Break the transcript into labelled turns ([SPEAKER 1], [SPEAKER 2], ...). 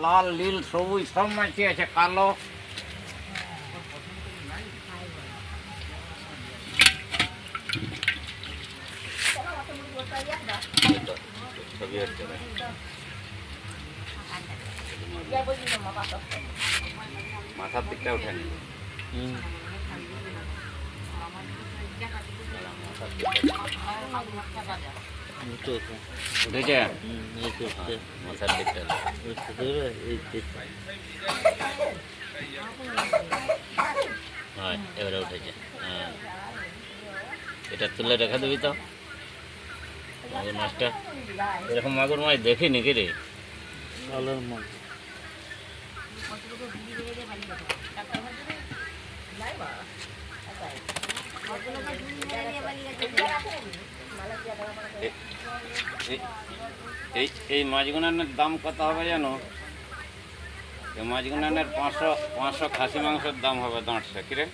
[SPEAKER 1] লাল নীল সবুজ সব মাছই আছে, কালো।
[SPEAKER 2] ছবি হচ্ছে না। মাথার দিকটা উঠেনি।
[SPEAKER 1] উঠেছে?
[SPEAKER 2] মাথার দিকটা হয়, এবারে উঠেছে। হ্যাঁ, এটা তুলে রেখে দিবি তো মাগুর মাছটা। এরকম মাগুর মাছ দেখিনি কি রে? এই মাছগুলোর দাম কত হবে জানো? এই মাছগুলোর 500 খাসি মাংসের দাম হবে দাঁড়ছে কিরে।